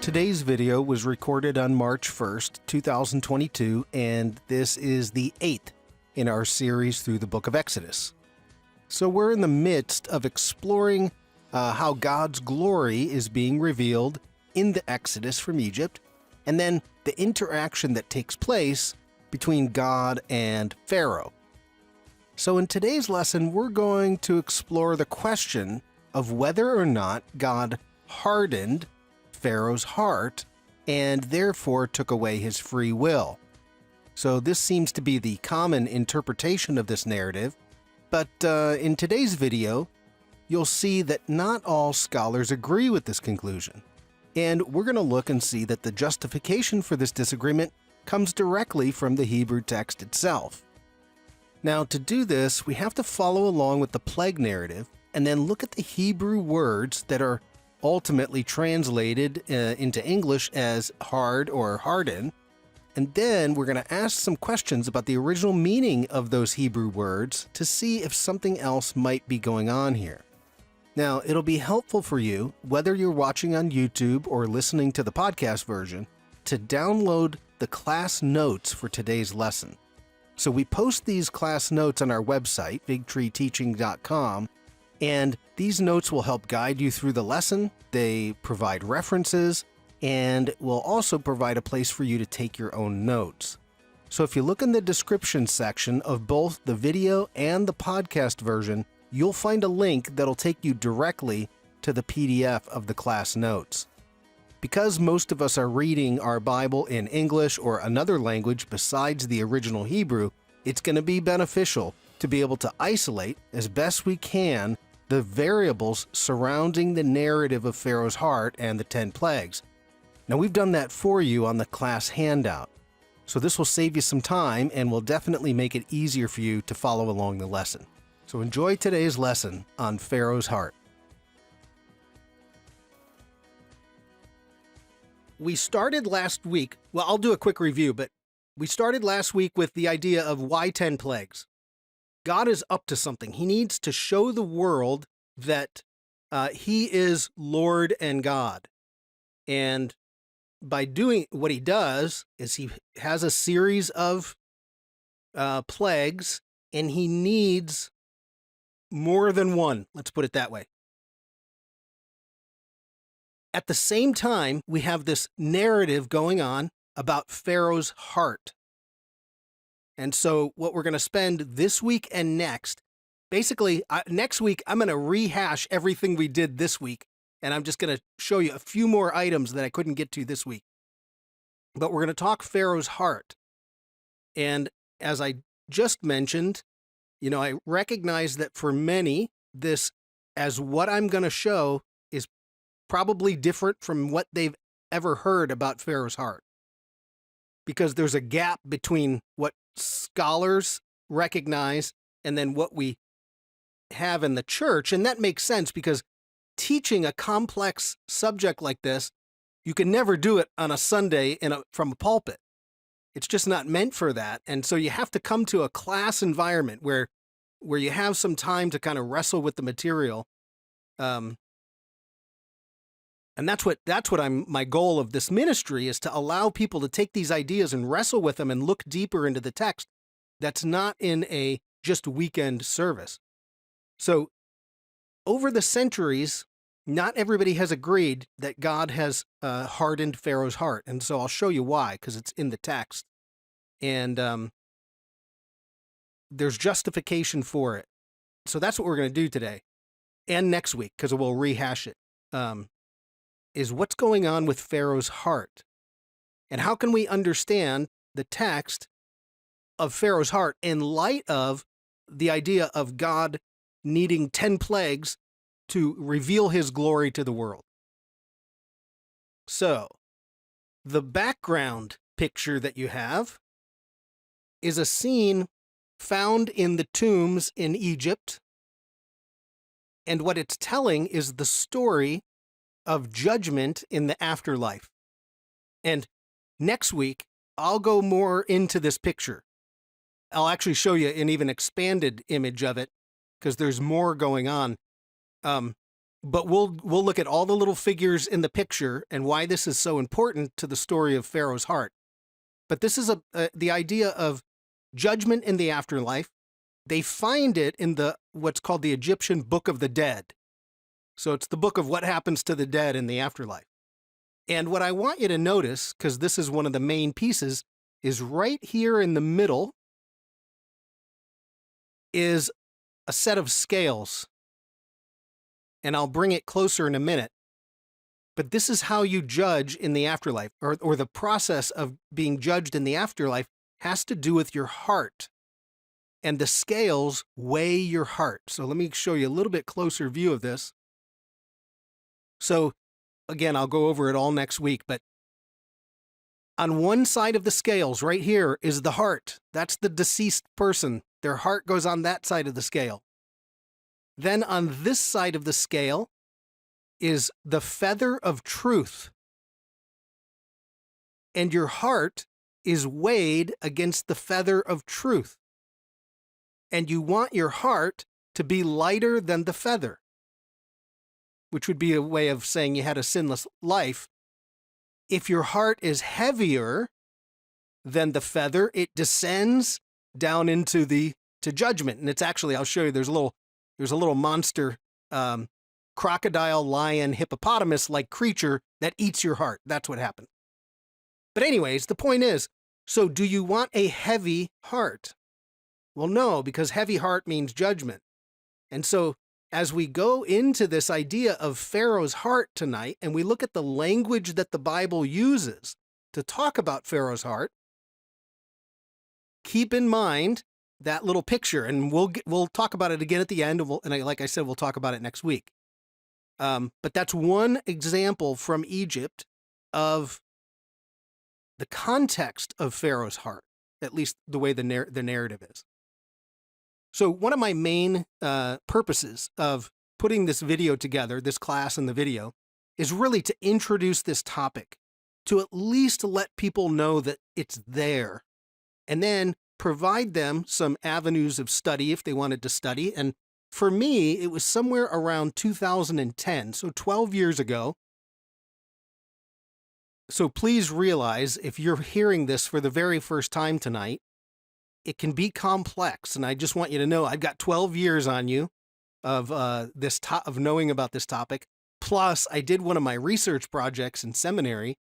Today's video was recorded on March 1st, 2022, and this is the 8th in our series through the book of Exodus. So we're in the midst of exploring how God's glory is being revealed in the Exodus from Egypt, and then the interaction that takes place between God and Pharaoh. So in today's lesson, we're going to explore the question of whether or not God hardened Pharaoh's heart and therefore took away his free will. So this seems to be the common interpretation of this narrative, but in today's video, you'll see that not all scholars agree with this conclusion. And we're going to look and see that the justification for this disagreement comes directly from the Hebrew text itself. Now, to do this, we have to follow along with the plague narrative and then look at the Hebrew words that are ultimately translated into English as hard or harden. And then we're going to ask some questions about the original meaning of those Hebrew words to see if something else might be going on here. Now, it'll be helpful for you, whether you're watching on YouTube or listening to the podcast version, to download the class notes for today's lesson. So we post these class notes on our website, figtreeteaching.com, and these notes will help guide you through the lesson. They provide references and will also provide a place for you to take your own notes. So if you look in the description section of both the video and the podcast version, you'll find a link that'll take you directly to the PDF of the class notes. Because most of us are reading our Bible in English or another language besides the original Hebrew, it's going to be beneficial to be able to isolate, as best we can, the variables surrounding the narrative of Pharaoh's heart and the 10 plagues. Now, we've done that for you on the class handout, so this will save you some time and will definitely make it easier for you to follow along the lesson. So enjoy today's lesson on Pharaoh's heart. We started last week, well, I'll do a quick review, but we started last week with the idea of why 10 plagues. God is up to something. He needs to show the world that he is Lord and God. And by doing what he does is he has a series of plagues, and he needs more than one. Let's put it that way. At the same time, we have this narrative going on about Pharaoh's heart. And so what we're going to spend this week and next, basically next week, I'm going to rehash everything we did this week. And I'm just going to show you a few more items that I couldn't get to this week. But we're going to talk Pharaoh's heart. And as I just mentioned, I recognize that for many, this, as what I'm going to show, is probably different from what they've ever heard about Pharaoh's heart. Because there's a gap between what scholars recognize and then what we have in the church. And that makes sense because teaching a complex subject like this, you can never do it on a Sunday from a pulpit. It's just not meant for that. And so you have to come to a class environment where you have some time to kind of wrestle with the material. And that's what my goal of this ministry is, to allow people to take these ideas and wrestle with them and look deeper into the text. That's not in a just weekend service. So over the centuries, not everybody has agreed that God has hardened Pharaoh's heart. And so I'll show you why, because it's in the text. And there's justification for it. So that's what we're going to do today and next week, because we'll rehash it. Is what's going on with Pharaoh's heart. And how can we understand the text of Pharaoh's heart in light of the idea of God needing 10 plagues to reveal his glory to the world? So, the background picture that you have is a scene found in the tombs in Egypt. And what it's telling is the story of judgment in the afterlife. And next week, I'll go more into this picture. I'll actually show you an even expanded image of it, because there's more going on. But we'll look at all the little figures in the picture and why this is so important to the story of Pharaoh's heart. But this is the idea of judgment in the afterlife. They find it in what's called the Egyptian Book of the Dead. So it's the book of what happens to the dead in the afterlife. And what I want you to notice, because this is one of the main pieces, is right here in the middle is a set of scales. And I'll bring it closer in a minute. But this is how you judge in the afterlife, or the process of being judged in the afterlife has to do with your heart. And the scales weigh your heart. So let me show you a little bit closer view of this. So again, I'll go over it all next week, but on one side of the scales right here is the heart. That's the deceased person. Their heart goes on that side of the scale. Then on this side of the scale is the feather of truth. And your heart is weighed against the feather of truth. And you want your heart to be lighter than the feather, which would be a way of saying you had a sinless life. If your heart is heavier than the feather, it descends down into to judgment. And it's actually, I'll show you, there's a little monster, crocodile, lion, hippopotamus-like creature that eats your heart. That's what happened. But anyways, the point is, so do you want a heavy heart? Well, no, because heavy heart means judgment. And so as we go into this idea of Pharaoh's heart tonight, and we look at the language that the Bible uses to talk about Pharaoh's heart, keep in mind that little picture, and we'll talk about it again at the end, and like I said, we'll talk about it next week. But that's one example from Egypt of the context of Pharaoh's heart, at least the way the narrative is. So one of my main purposes of putting this video together, this class and the video, is really to introduce this topic, to at least let people know that it's there, and then provide them some avenues of study if they wanted to study. And for me, it was somewhere around 2010, so 12 years ago. So please realize, if you're hearing this for the very first time tonight, it can be complex, and I just want you to know I've got 12 years on you of of knowing about this topic. Plus, I did one of my research projects in seminary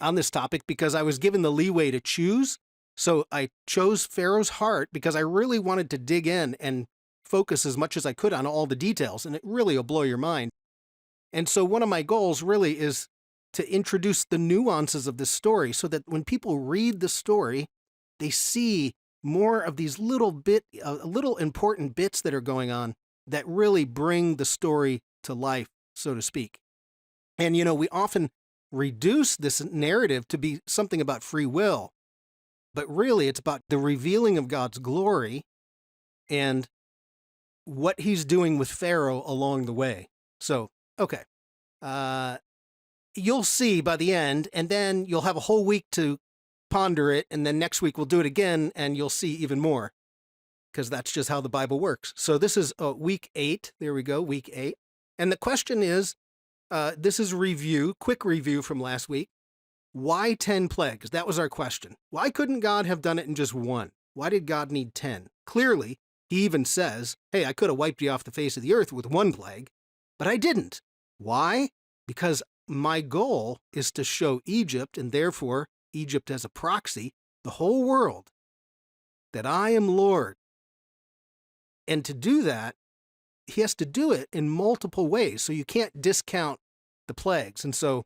on this topic because I was given the leeway to choose. So I chose Pharaoh's heart because I really wanted to dig in and focus as much as I could on all the details, and it really will blow your mind. And so one of my goals really is to introduce the nuances of this story so that when people read the story, they see more of these little important bits that are going on that really bring the story to life, so to speak. And, we often reduce this narrative to be something about free will, but really it's about the revealing of God's glory and what he's doing with Pharaoh along the way. So, okay. You'll see by the end, and then you'll have a whole week to ponder it, and then next week we'll do it again, and you'll see even more, because that's just how the Bible works. So this is week 8. There we go, week 8. And the question is, this is quick review from last week. Why 10 plagues? That was our question. Why couldn't God have done it in just one? Why did God need 10? Clearly, he even says, hey, I could have wiped you off the face of the earth with one plague, but I didn't. Why? Because my goal is to show Egypt, and therefore Egypt as a proxy, the whole world, that I am Lord. And to do that, he has to do it in multiple ways, so you can't discount the plagues. And so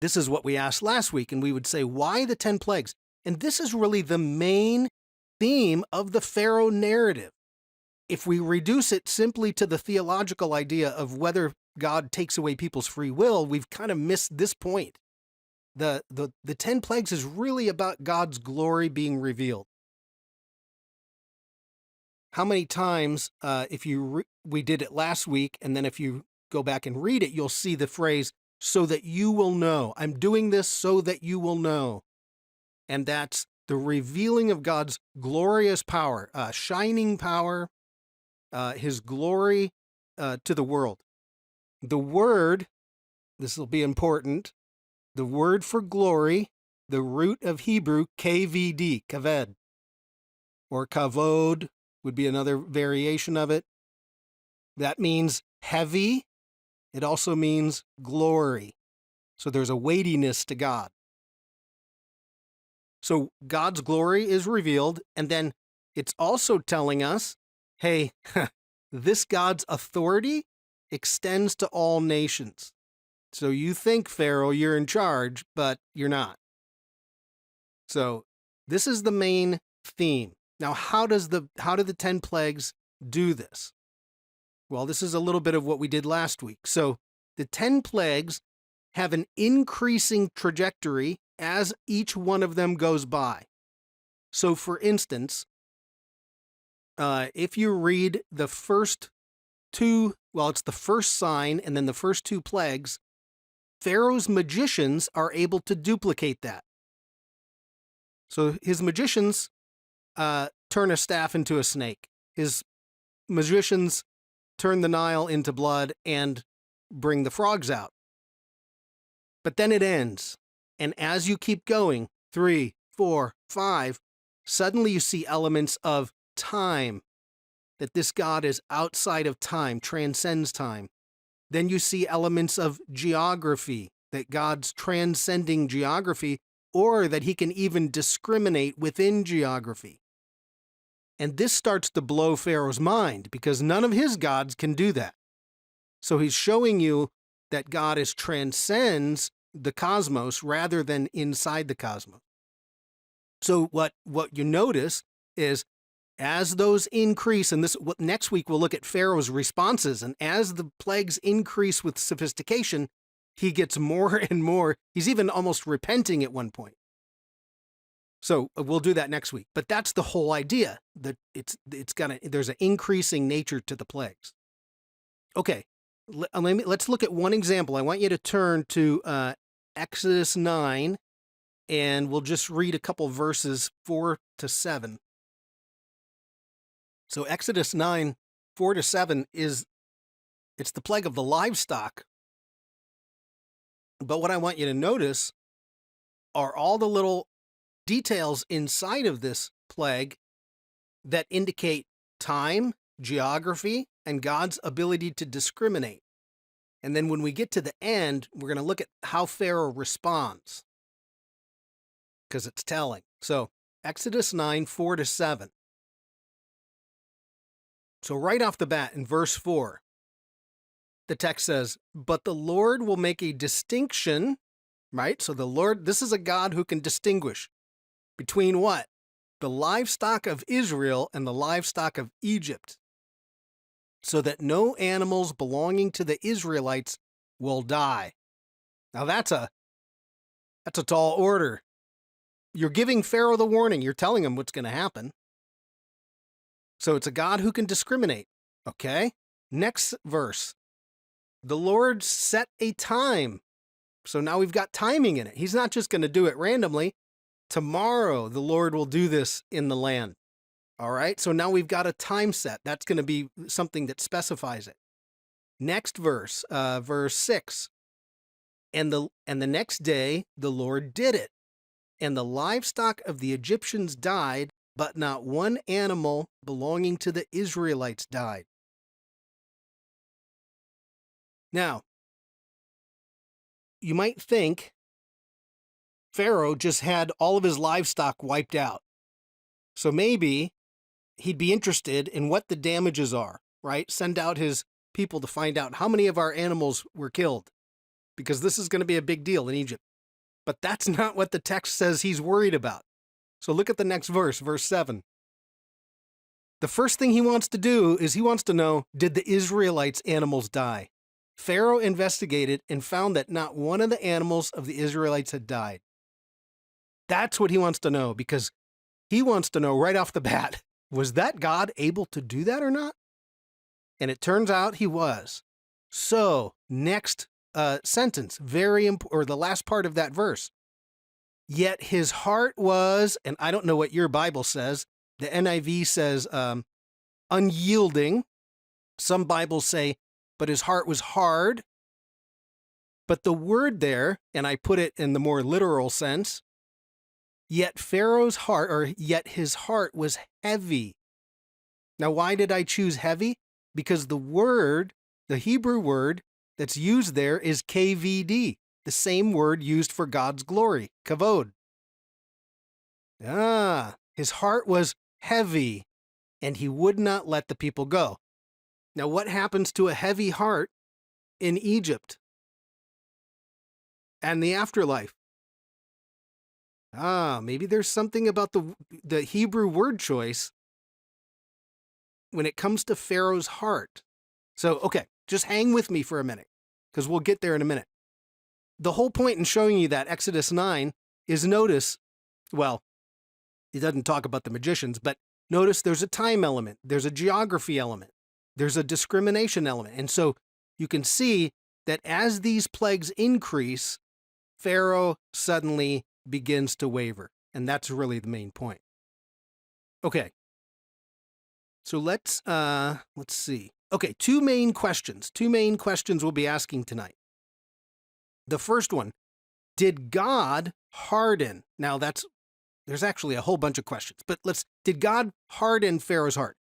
this is what we asked last week, and we would say, why the 10 plagues? And this is really the main theme of the Pharaoh narrative. If we reduce it simply to the theological idea of whether God takes away people's free will, we've kind of missed this point. The 10 plagues is really about God's glory being revealed. How many times, we did it last week, and then if you go back and read it, you'll see the phrase, so that you will know. I'm doing this so that you will know. And that's the revealing of God's glorious power, shining power, his glory to the world. The word, this will be important, the word for glory, the root of Hebrew, kvd, kaved, or kavod would be another variation of it. That means heavy. It also means glory. So there's a weightiness to God. So God's glory is revealed, and then it's also telling us, hey, this God's authority extends to all nations. So you think, Pharaoh, you're in charge, but you're not. So this is the main theme. Now, how do the 10 plagues do this? Well, this is a little bit of what we did last week. So the 10 plagues have an increasing trajectory as each one of them goes by. So for instance, if you read the first two, well, it's the first sign and then the first two plagues, Pharaoh's magicians are able to duplicate that. So his magicians turn a staff into a snake. His magicians turn the Nile into blood and bring the frogs out. But then it ends. And as you keep going, 3, 4, 5, suddenly you see elements of time, that this God is outside of time, transcends time. Then you see elements of geography, that God's transcending geography, or that he can even discriminate within geography. And this starts to blow Pharaoh's mind, because none of his gods can do that. So he's showing you that God transcends the cosmos rather than inside the cosmos. So what you notice is, as those increase, and next week we'll look at Pharaoh's responses, and as the plagues increase with sophistication, he gets more and more. He's even almost repenting at one point. So we'll do that next week. But that's the whole idea, that there's an increasing nature to the plagues. Okay, let's look at one example. I want you to turn to Exodus 9, and we'll just read a couple verses 4 to 7. So Exodus 9, 4 to 7 it's the plague of the livestock. But what I want you to notice are all the little details inside of this plague that indicate time, geography, and God's ability to discriminate. And then when we get to the end, we're going to look at how Pharaoh responds, because it's telling. So Exodus 9, 4 to 7. So right off the bat in verse 4, the text says, "But the Lord will make a distinction," right? So the Lord, this is a God who can distinguish between what? The livestock of Israel and the livestock of Egypt, so that no animals belonging to the Israelites will die. Now that's a tall order. You're giving Pharaoh the warning. You're telling him what's going to happen. So it's a God who can discriminate. Okay? Next verse. The Lord set a time. So now we've got timing in it. He's not just going to do it randomly. Tomorrow the Lord will do this in the land. All right? So now we've got a time set. That's going to be something that specifies it. Next verse, verse 6. And the next day the Lord did it. And the livestock of the Egyptians died, but not one animal belonging to the Israelites died. Now, you might think Pharaoh just had all of his livestock wiped out. So maybe he'd be interested in what the damages are, right? Send out his people to find out how many of our animals were killed, because this is going to be a big deal in Egypt. But that's not what the text says he's worried about. So look at the next verse, verse 7. The first thing he wants to do is he wants to know, did the Israelites' animals die? Pharaoh investigated and found that not one of the animals of the Israelites had died. That's what he wants to know, because he wants to know right off the bat, was that God able to do that or not? And it turns out he was. So next sentence, or the last part of that verse. Yet his heart was, and I don't know what your Bible says, the NIV says unyielding. Some Bibles say, but his heart was hard. But the word there, and I put it in the more literal sense, yet Pharaoh's heart, or yet his heart was heavy. Now, why did I choose heavy? Because the word, the Hebrew word that's used there is KVD, the same word used for God's glory, kavod. His heart was heavy, and he would not let the people go. Now, what happens to a heavy heart in Egypt and the afterlife? Maybe there's something about the Hebrew word choice when it comes to Pharaoh's heart. So, okay, just hang with me for a minute, because we'll get there in a minute. The whole point in showing you that Exodus 9 is notice, well, it doesn't talk about the magicians, but notice there's a time element, there's a geography element, there's a discrimination element. And so you can see that as these plagues increase, Pharaoh suddenly begins to waver. And that's really the main point. Okay. So let's see. Okay, two main questions we'll be asking tonight. The first one, did God harden? Now there's actually a whole bunch of questions, but did God harden Pharaoh's heart?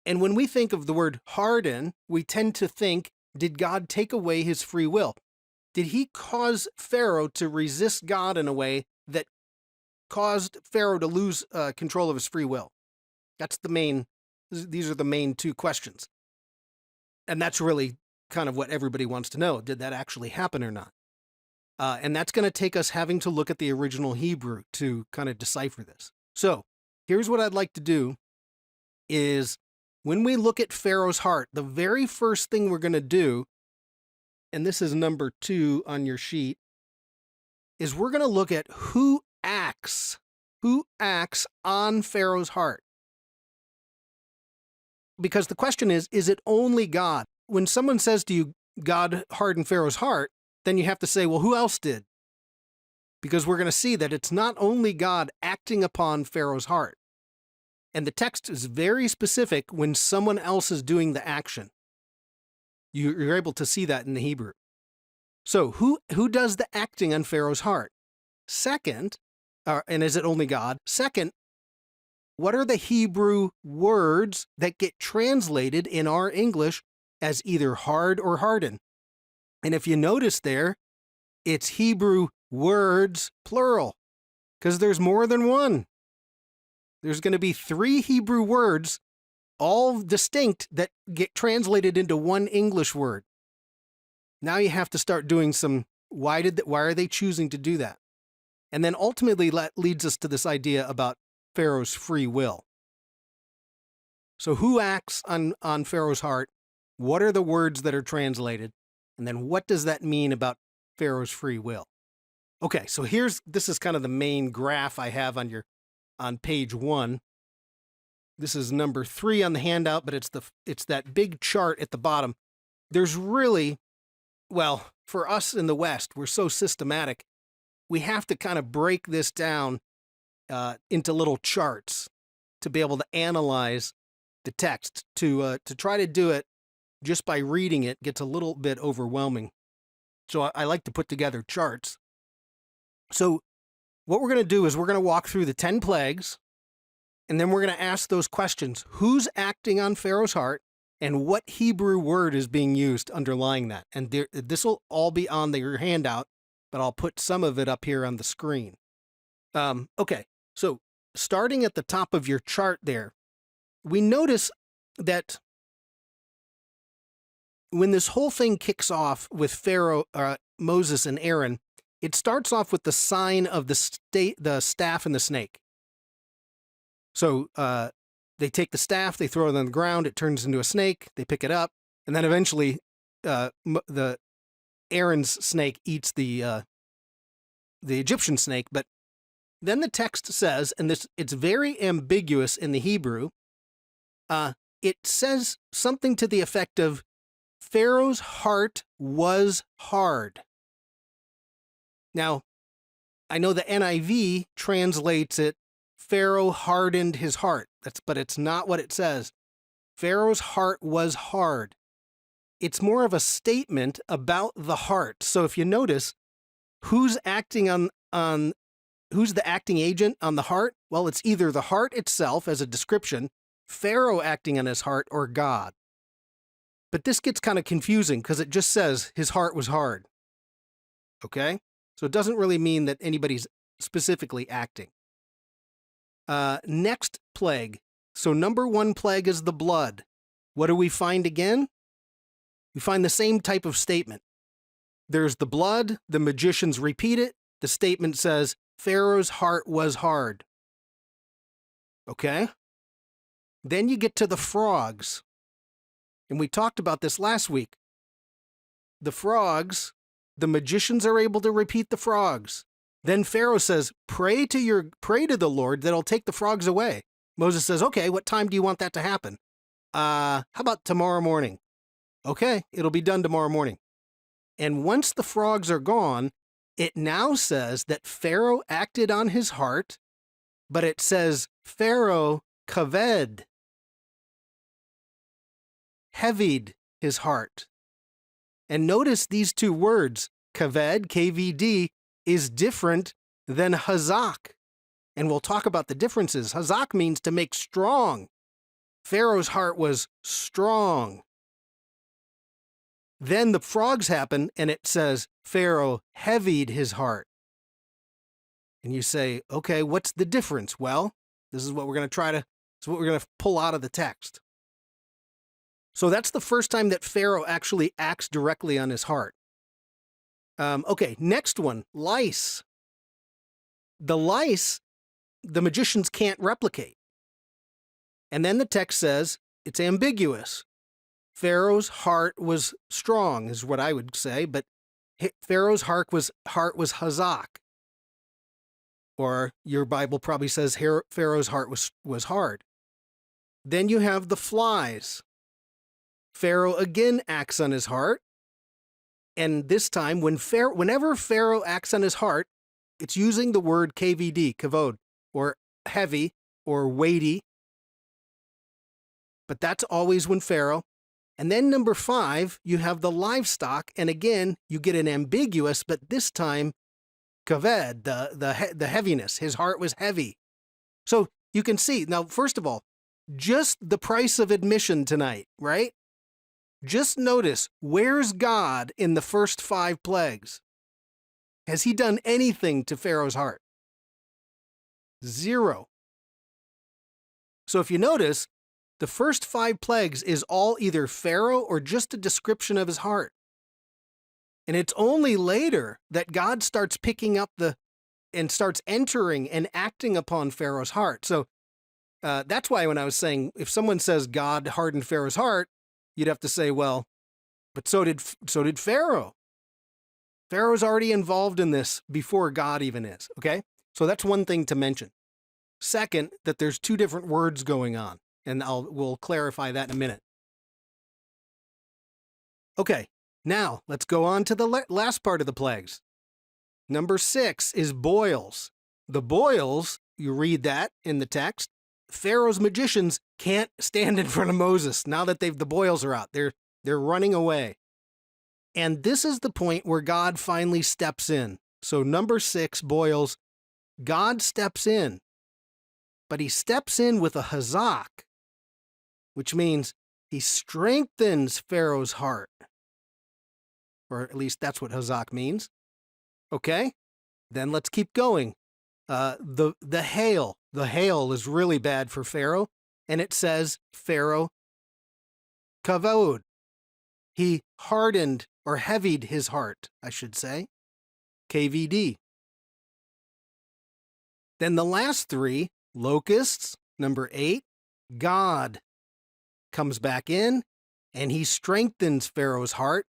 And when we think of the word harden, we tend to think, did God take away his free will? Did he cause Pharaoh to resist God in a way that caused Pharaoh to lose control of his free will? These are the main two questions. And that's really kind of what everybody wants to know. Did that actually happen or not? And that's going to take us having to look at the original Hebrew to kind of decipher this. So here's what I'd like to do is when we look at Pharaoh's heart, the very first thing we're going to do, and this is number 2 on your sheet, is we're going to look at who acts on Pharaoh's heart. Because the question is it only God? When someone says to you, God hardened Pharaoh's heart, then you have to say, well, who else did? Because we're going to see that it's not only God acting upon Pharaoh's heart. And the text is very specific when someone else is doing the action. You're able to see that in the Hebrew. So who does the acting on Pharaoh's heart? Second, and is it only God? Second, what are the Hebrew words that get translated in our English as either hard or harden? And if you notice there, it's Hebrew words, plural, because there's more than one. There's going to be 3 Hebrew words, all distinct, that get translated into one English word. Now you have to start doing some, why are they choosing to do that? And then ultimately that leads us to this idea about Pharaoh's free will. So who acts on Pharaoh's heart? What are the words that are translated? And then what does that mean about Pharaoh's free will? Okay, so this is kind of the main graph I have on page 1. This is number 3 on the handout, but it's that big chart at the bottom. There's really, well, for us in the West, we're so systematic, we have to kind of break this down into little charts to be able to analyze the text. To try to do it just by reading it gets a little bit overwhelming. So I like to put together charts. So what we're going to do is we're going to walk through the 10 plagues, and then we're going to ask those questions. Who's acting on Pharaoh's heart, and what Hebrew word is being used underlying that? And this will all be on your handout, but I'll put some of it up here on the screen. Okay, so starting at the top of your chart there, we notice that when this whole thing kicks off with Pharaoh, Moses and Aaron, it starts off with the sign of the staff and the snake. So they take the staff, they throw it on the ground, it turns into a snake, they pick it up, and then eventually the Aaron's snake eats the Egyptian snake. But then the text says, and it's very ambiguous in the Hebrew, it says something to the effect of, Pharaoh's heart was hard. Now, I know the NIV translates it, Pharaoh hardened his heart. But it's not what it says. Pharaoh's heart was hard. it's more of a statement about the heart. So if you notice, who's acting on who's the acting agent on the heart? Well, it's either the heart itself as a description, Pharaoh acting on his heart, or God. But this gets kind of confusing because it just says his heart was hard. Okay? So it doesn't really mean that anybody's specifically acting. Next plague. So number 1 plague is the blood. What do we find again? We find the same type of statement. There's the blood, the magicians repeat it. The statement says, Pharaoh's heart was hard. Okay? Then you get to the frogs. And we talked about this last week. The frogs, the magicians are able to repeat the frogs. Then Pharaoh says, pray to the Lord that'll take the frogs away. Moses says, okay, what time do you want that to happen? How about tomorrow morning? Okay, it'll be done tomorrow morning. And once the frogs are gone, it now says that Pharaoh acted on his heart, but it says Pharaoh kaved, heavied his heart. And notice these two words, kaved, KVD, is different than hazak. And we'll talk about the differences. Hazak means to make strong. Pharaoh's heart was strong. Then the frogs happen, and it says Pharaoh heavied his heart. And you say, okay, what's the difference? Well, this is what we're going to pull out of the text. So that's the first time that Pharaoh actually acts directly on his heart. Okay, next one, lice. The lice, the magicians can't replicate. And then the text says it's ambiguous. Pharaoh's heart was strong, is what I would say, but Pharaoh's heart was hazak. Or your Bible probably says Pharaoh's heart was hard. Then you have the flies. Pharaoh again acts on his heart. And this time, whenever Pharaoh acts on his heart, it's using the word KVD, kavod, or heavy, or weighty. But that's always when Pharaoh. And then number 5, you have the livestock, and again, you get an ambiguous, but this time, kaved, the heaviness. His heart was heavy. So you can see, now, first of all, just the price of admission tonight, right? Just notice, where's God in the first 5 plagues? Has he done anything to Pharaoh's heart? 0. So if you notice, the first 5 plagues is all either Pharaoh or just a description of his heart. And it's only later that God starts picking up and starts entering and acting upon Pharaoh's heart. So that's why when I was saying, if someone says God hardened Pharaoh's heart, you'd have to say, well, but so did Pharaoh. Pharaoh's already involved in this before God even is, okay? So that's one thing to mention. Second, that there's 2 different words going on, and we'll clarify that in a minute. Okay, now let's go on to the last part of the plagues. Number 6 is boils. The boils, you read that in the text, Pharaoh's magicians can't stand in front of Moses now that the boils are out. They're running away. And this is the point where God finally steps in. So number 6, boils, God steps in. But he steps in with a hazak, which means he strengthens Pharaoh's heart. Or at least that's what hazak means. Okay, then let's keep going. The hail. The hail is really bad for Pharaoh, and it says Pharaoh kavod. He hardened or heavied his heart, I should say. KVD. Then the last 3, locusts, number 8, God comes back in, and he strengthens Pharaoh's heart.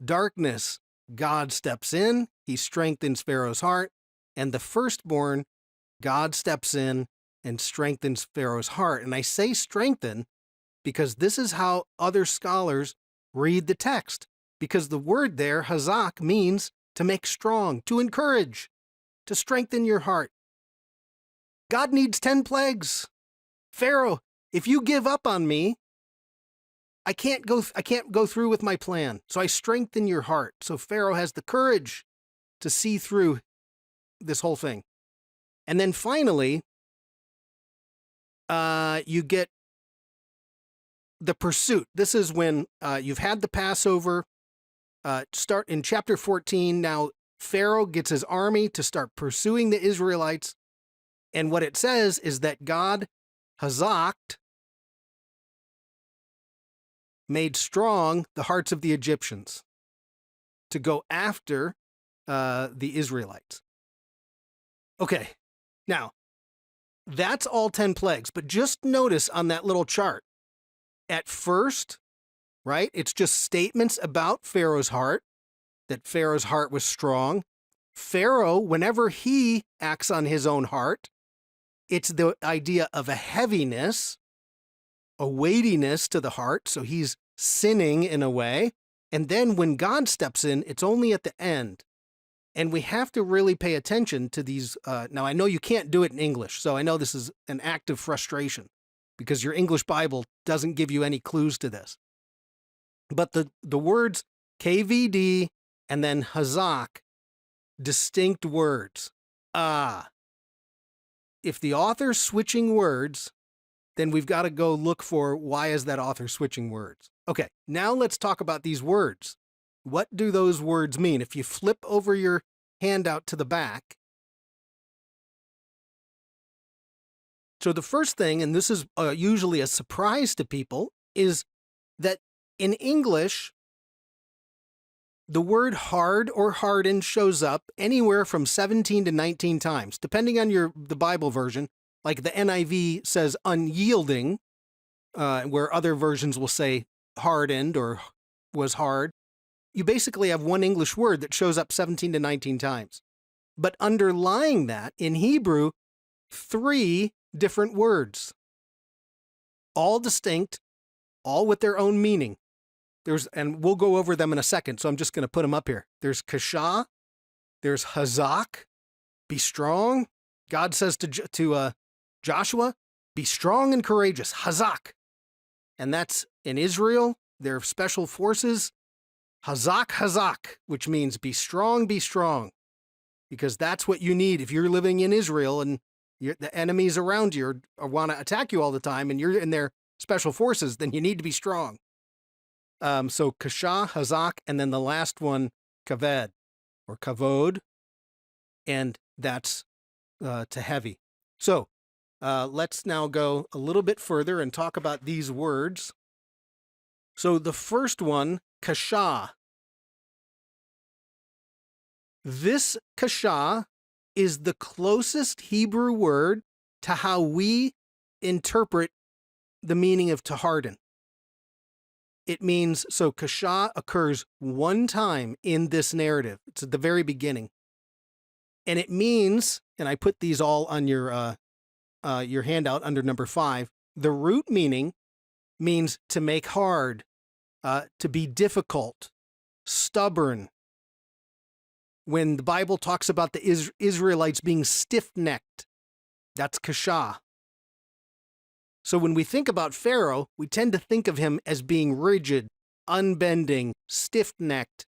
Darkness, God steps in, he strengthens Pharaoh's heart. And the firstborn, God steps in and strengthens Pharaoh's heart. And I say strengthen because this is how other scholars read the text. Because the word there, hazak, means to make strong, to encourage, to strengthen your heart. God needs 10 plagues. Pharaoh, if you give up on me, I can't go through with my plan. So I strengthen your heart. So Pharaoh has the courage to see through this whole thing. And then finally, you get the pursuit. This is when you've had the Passover. Start in chapter 14. Now Pharaoh gets his army to start pursuing the Israelites. And what it says is that God hazaked, made strong the hearts of the Egyptians to go after the Israelites. Okay, now that's all 10 plagues, but just notice on that little chart, at first, right, it's just statements about Pharaoh's heart, that Pharaoh's heart was strong. Pharaoh, whenever he acts on his own heart, it's the idea of a heaviness, a weightiness to the heart, so he's sinning in a way. And then when God steps in, it's only at the end. And we have to really pay attention to these. Now, I know you can't do it in English, so I know this is an act of frustration because your English Bible doesn't give you any clues to this. But the words KVD and then hazak, distinct words. If the author's switching words, then we've got to go look for why is that author switching words. Okay, now let's talk about these words. What do those words mean? If you flip over your handout to the back. So the first thing, and this is usually a surprise to people, is that in English, the word hard or hardened shows up anywhere from 17 to 19 times, depending on the Bible version. Like the NIV says unyielding, where other versions will say hardened or was hard. You basically have one English word that shows up 17 to 19 times. But underlying that, in Hebrew, 3 different words, all distinct, all with their own meaning. And we'll go over them in a second, so I'm just going to put them up here. There's kashah, there's hazak, be strong. God says to Joshua, be strong and courageous, hazak. And that's in Israel, their special forces, hazak, hazak, which means be strong, because that's what you need if you're living in Israel and the enemies around you want to attack you all the time and you're in their special forces, then you need to be strong. So kashah, hazak, and then the last one, kaved, or kavod, and that's to heavy. So let's now go a little bit further and talk about these words. So the first one, kashah. This kashah is the closest Hebrew word to how we interpret the meaning of to harden. It means, so kashah occurs one time in this narrative. It's at the very beginning. And it means, and I put these all on your handout under number 5, the root meaning means to make hard, to be difficult, stubborn. When the Bible talks about the Israelites being stiff-necked, that's kashah. So when we think about Pharaoh, we tend to think of him as being rigid, unbending, stiff-necked,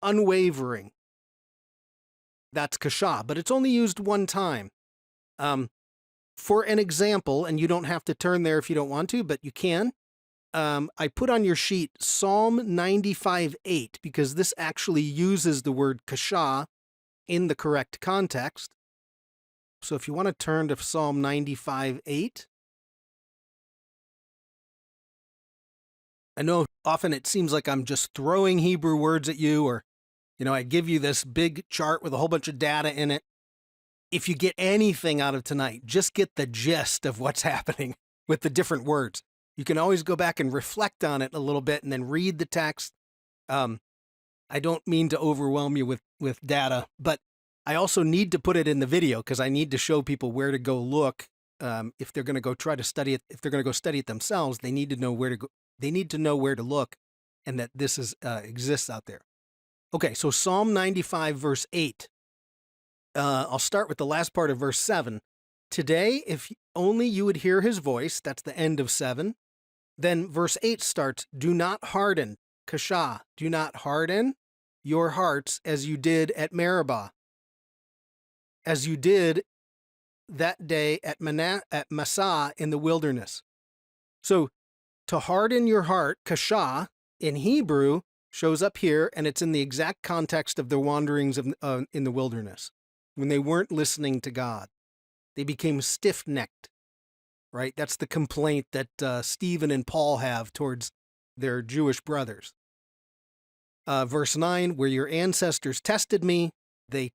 unwavering. That's kashah, but it's only used one time. For an example, and you don't have to turn there if you don't want to, but you can, I put on your sheet Psalm 95:8 because this actually uses the word kashah in the correct context. So if you want to turn to Psalm 95:8. I know often it seems like I'm just throwing Hebrew words at you, or, I give you this big chart with a whole bunch of data in it. If you get anything out of tonight, just get the gist of what's happening with the different words. You can always go back and reflect on it a little bit and then read the text. I don't mean to overwhelm you with data, but I also need to put it in the video because I need to show people where to go look. If they're going to go try to study it, if they're going to go study it themselves, they need to know where to go. They need to know where to look and that this exists out there. Okay, so Psalm 95, verse 8. I'll start with the last part of verse 7. Today, if only you would hear his voice, that's the end of 7. Then verse 8 starts, do not harden, kashah, do not harden your hearts as you did at Meribah, as you did that day at Massah in the wilderness. So to harden your heart, kashah, in Hebrew, shows up here, and it's in the exact context of the wanderings in the wilderness, when they weren't listening to God. They became stiff-necked, right? That's the complaint that Stephen and Paul have towards their Jewish brothers. Verse 9, where your ancestors tested me, they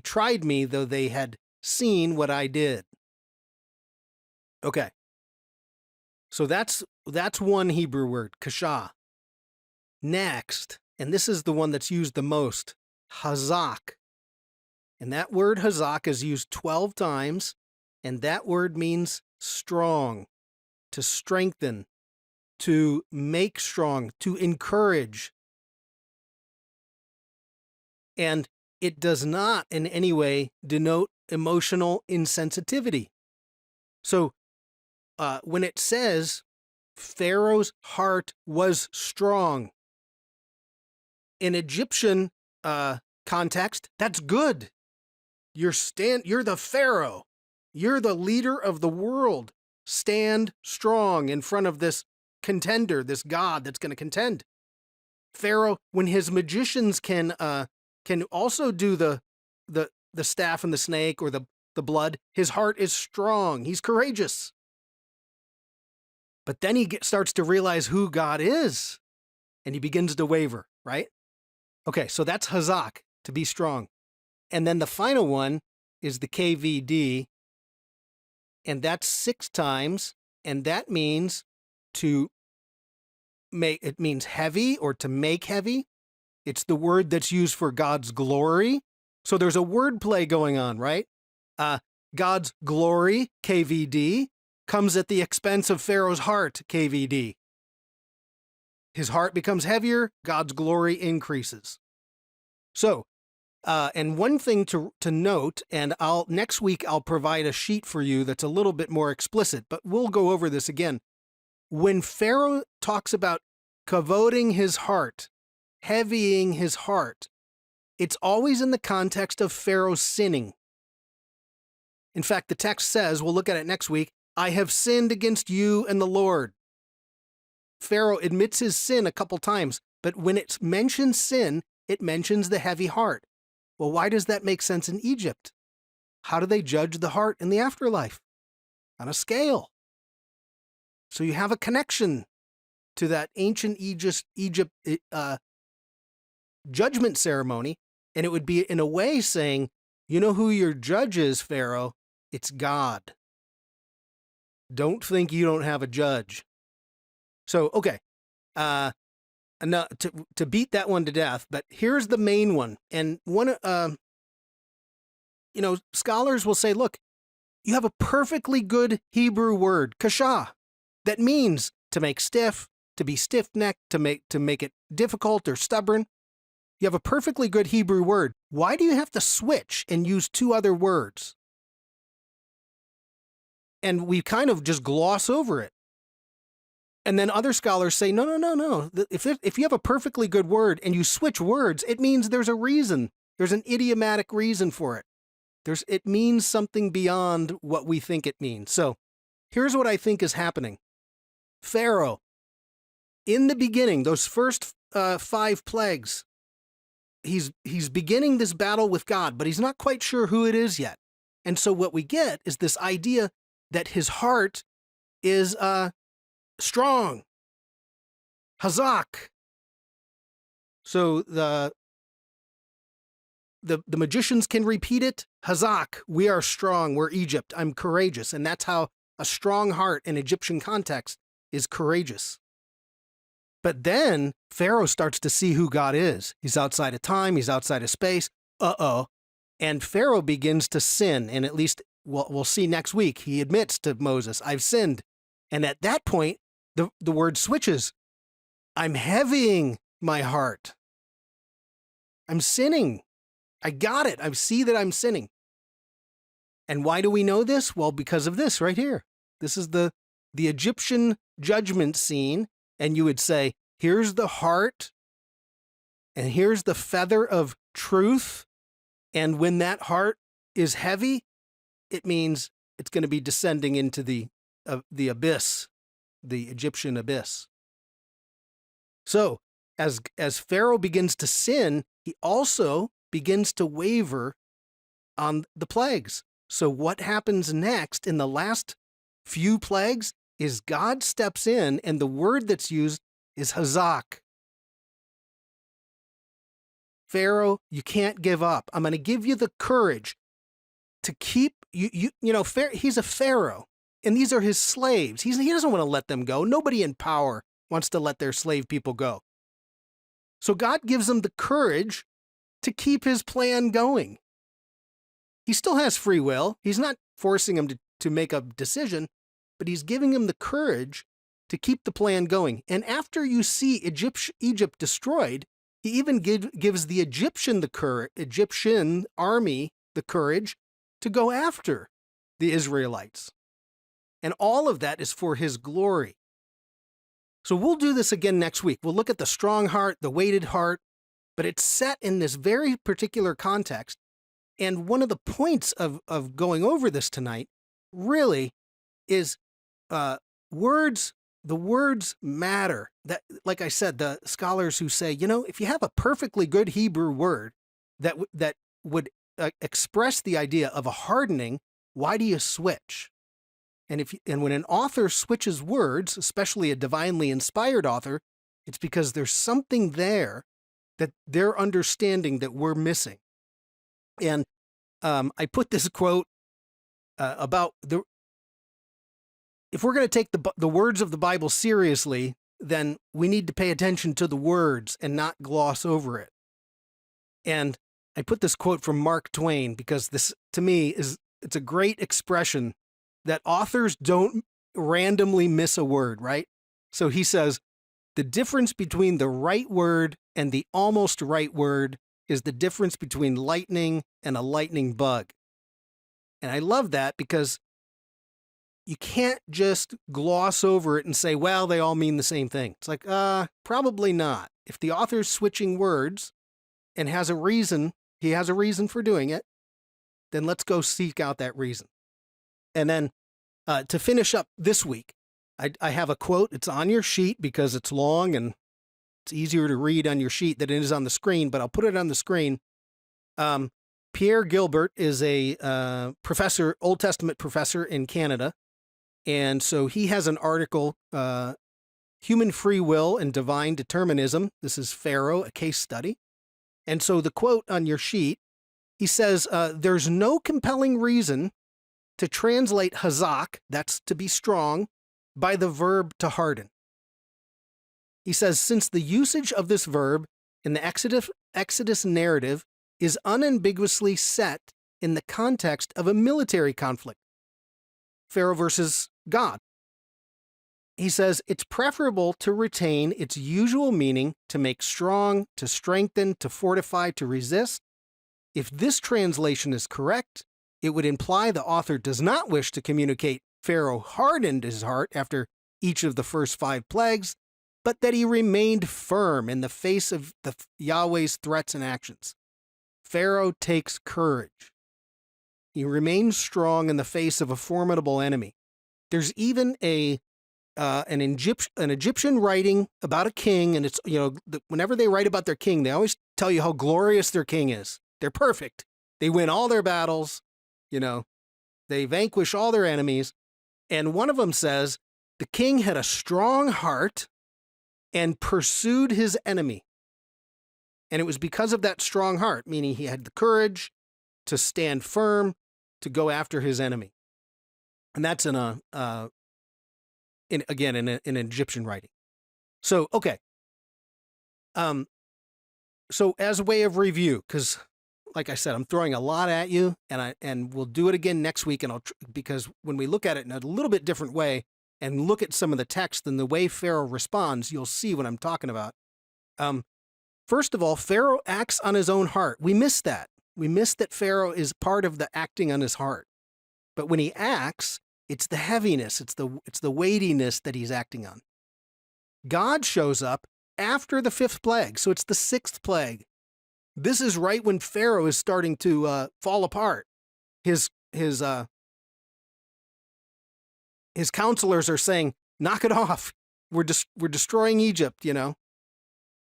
tried me, though they had seen what I did. Okay. So that's one Hebrew word, kashah. Next, and this is the one that's used the most, hazak. And that word hazak is used 12 times, and that word means strong, to strengthen, to make strong, to encourage. And it does not in any way denote emotional insensitivity. So when it says Pharaoh's heart was strong, in Egyptian context, that's good. You're the Pharaoh. You're the leader of the world. Stand strong in front of this contender, this God that's going to contend. Pharaoh, when his magicians can also do the staff and the snake or the blood, his heart is strong. He's courageous. But then he starts to realize who God is, and he begins to waver, right? Okay, so that's hazak, to be strong. And then the final one is the KVD, and that's 6 times, and that means it means heavy or to make heavy. It's the word that's used for God's glory. So there's a word play going on, right? God's glory, KVD, comes at the expense of Pharaoh's heart, KVD. His heart becomes heavier, God's glory increases. So, and one thing to note, and next week I'll provide a sheet for you that's a little bit more explicit, but we'll go over this again. When Pharaoh talks about kavoting his heart, heavying his heart, it's always in the context of Pharaoh sinning. In fact, the text says, we'll look at it next week, I have sinned against you and the Lord. Pharaoh admits his sin a couple times, but when it mentions sin, it mentions the heavy heart. Well, why does that make sense in Egypt? How do they judge the heart in the afterlife? On a scale. So you have a connection to that ancient Egypt judgment ceremony, and it would be in a way saying, you know who your judge is, Pharaoh? It's God. Don't think you don't have a judge. So, okay, to beat that one to death, but here's the main one. And one, scholars will say, look, you have a perfectly good Hebrew word, kashah, that means to make stiff, to be stiff-necked, to make it difficult or stubborn. You have a perfectly good Hebrew word. Why do you have to switch and use 2 other words? And we kind of just gloss over it. And then other scholars say, no. If you have a perfectly good word and you switch words, it means there's a reason. There's an idiomatic reason for it. It means something beyond what we think it means. So here's what I think is happening. Pharaoh, in the beginning, those first 5 plagues, he's beginning this battle with God, but he's not quite sure who it is yet. And so what we get is this idea that his heart is strong, hazak. So the magicians can repeat it, hazak, we are strong, we're Egypt, I'm courageous. And that's how a strong heart in Egyptian context is courageous. But then Pharaoh starts to see who God is. He's outside of time, he's outside of space. And Pharaoh begins to sin, and at least we'll see next week, he admits to Moses, I've sinned. And at that point, the word switches. I'm heavying my heart. I'm sinning. I got it. I see that I'm sinning. And why do we know this? Well, because of this right here. This is the Egyptian judgment scene, and you would say, here's the heart, and here's the feather of truth. And when that heart is heavy, it means it's going to be descending into the abyss, the Egyptian abyss. So as Pharaoh begins to sin, he also begins to waver on the plagues. So what happens next in the last few plagues is God steps in, and the word that's used is hazak. Pharaoh, you can't give up. I'm going to give you the courage to keep you know, he's a Pharaoh, and these are his slaves. He doesn't want to let them go. Nobody in power wants to let their slave people go. So God gives him the courage to keep his plan going. He still has free will. He's not forcing him to make a decision, but he's giving him the courage to keep the plan going. And after you see Egypt destroyed, he even gives the Egyptian army the courage to go after the Israelites. And all of that is for his glory. So we'll do this again next week. We'll look at the strong heart, the weighted heart, but it's set in this very particular context. And one of the points of going over this tonight really is words. The words matter. That, like I said, the scholars who say, if you have a perfectly good Hebrew word that would express the idea of a hardening, why do you switch? And when an author switches words, especially a divinely inspired author, it's because there's something there that they're understanding that we're missing. And I put this quote about if we're going to take the words of the Bible seriously, then we need to pay attention to the words and not gloss over it. And I put this quote from Mark Twain because this, to me, it's a great expression that authors don't randomly miss a word, right? So he says, the difference between the right word and the almost right word is the difference between lightning and a lightning bug. And I love that because you can't just gloss over it and say, well, they all mean the same thing. It's like, probably not. If the author's switching words and has a reason, he has a reason for doing it, then let's go seek out that reason. And then to finish up this week, I have a quote. It's on your sheet because it's long and it's easier to read on your sheet than it is on the screen, but I'll put it on the screen. Pierre Gilbert is a professor, Old Testament professor in Canada. And so he has an article, Human Free Will and Divine Determinism. This is Pharaoh, a case study. And so the quote on your sheet, he says, there's no compelling reason to translate hazak, that's to be strong, by the verb to harden. He says, since the usage of this verb in the Exodus narrative is unambiguously set in the context of a military conflict, Pharaoh versus God. He says it's preferable to retain its usual meaning to make strong, to strengthen, to fortify, to resist. If this translation is correct, it would imply the author does not wish to communicate Pharaoh hardened his heart after each of the first 5 plagues, but that he remained firm in the face of Yahweh's threats and actions. Pharaoh takes courage. He remains strong in the face of a formidable enemy. There's even an Egyptian writing about a king, and it's, whenever they write about their king, they always tell you how glorious their king is. They're perfect. They win all their battles. They vanquish all their enemies. And one of them says, the king had a strong heart and pursued his enemy. And it was because of that strong heart, meaning he had the courage to stand firm, to go after his enemy. And that's in an Egyptian writing. So, okay. So as a way of review, because like I said, I'm throwing a lot at you, and we'll do it again next week. And because when we look at it in a little bit different way and look at some of the text and the way Pharaoh responds, you'll see what I'm talking about. First of all, Pharaoh acts on his own heart. We miss that. We miss that Pharaoh is part of the acting on his heart. But when he acts, It's the heaviness, it's the weightiness that he's acting on. God shows up after the 5th plague, so it's the 6th plague. This is right when Pharaoh is starting to fall apart. His counselors are saying, knock it off. We're destroying Egypt,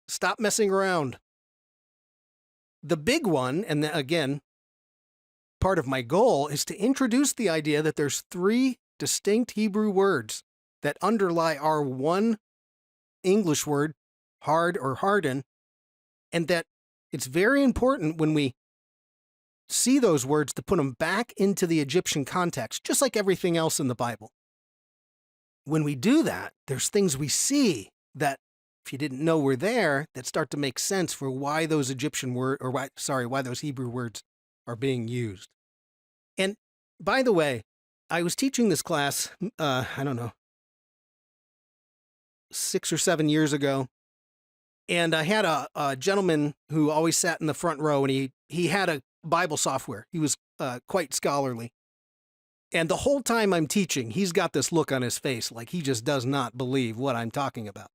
Stop messing around. The big one, and again, part of my goal, is to introduce the idea that there's 3 distinct Hebrew words that underlie our one English word, hard or harden, and that it's very important when we see those words to put them back into the Egyptian context, just like everything else in the Bible. When we do that, there's things we see that, if you didn't know were there, that start to make sense for why those why those Hebrew words are being used. And by the way, I was teaching this class, 6 or 7 years ago, and I had a gentleman who always sat in the front row, and he had a Bible software. He was quite scholarly. And the whole time I'm teaching, he's got this look on his face like he just does not believe what I'm talking about.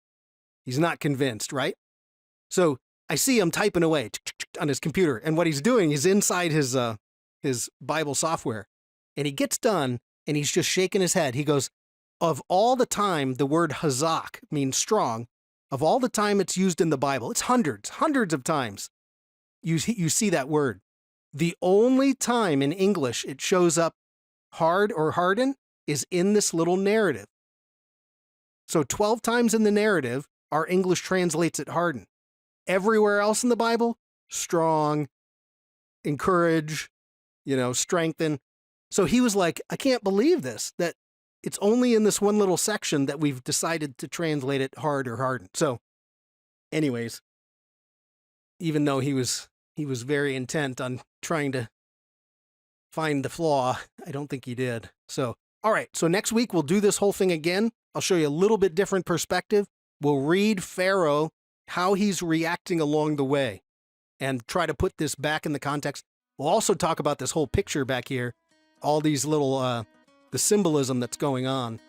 He's not convinced, right? So I see him typing away on his computer, and what he's doing is inside his Bible software. And he gets done, and he's just shaking his head. He goes, of all the time the word hazak means strong, of all the time it's used in the Bible, it's hundreds of times you see that word. The only time in English it shows up hard or harden is in this little narrative. So 12 times in the narrative, our English translates it harden. Everywhere else in the Bible, strong, encourage, strengthen. So he was like, I can't believe this, that it's only in this one little section that we've decided to translate it hard or harden. So anyways, even though he was very intent on trying to find the flaw, I don't think he did. So, all right. So next week we'll do this whole thing again. I'll show you a little bit different perspective. We'll read Pharaoh, how he's reacting along the way, and try to put this back in the context. We'll also talk about this whole picture back here, all these little, the symbolism that's going on.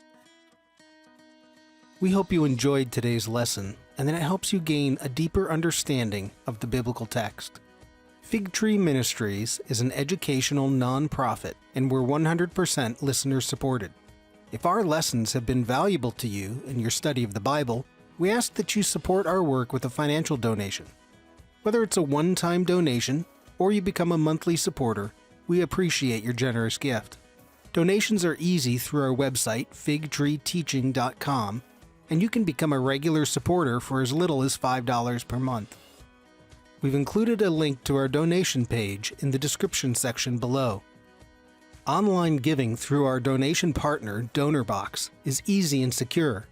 We hope you enjoyed today's lesson, and that it helps you gain a deeper understanding of the biblical text. Fig Tree Ministries is an educational nonprofit, and we're 100% listener supported. If our lessons have been valuable to you in your study of the Bible, we ask that you support our work with a financial donation. Whether it's a one-time donation or you become a monthly supporter, we appreciate your generous gift. Donations are easy through our website, figtreeteaching.com, and you can become a regular supporter for as little as $5 per month. We've included a link to our donation page in the description section below. Online giving through our donation partner, DonorBox, is easy and secure.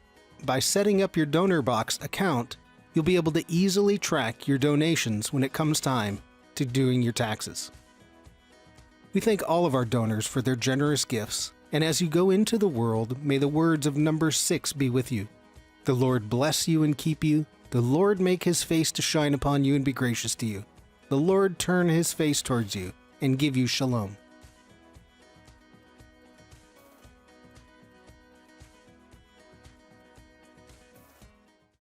By setting up your DonorBox account, you'll be able to easily track your donations when it comes time to doing your taxes. We thank all of our donors for their generous gifts, and as you go into the world, may the words of number 6 be with you. The Lord bless you and keep you. The Lord make his face to shine upon you and be gracious to you. The Lord turn his face towards you and give you shalom.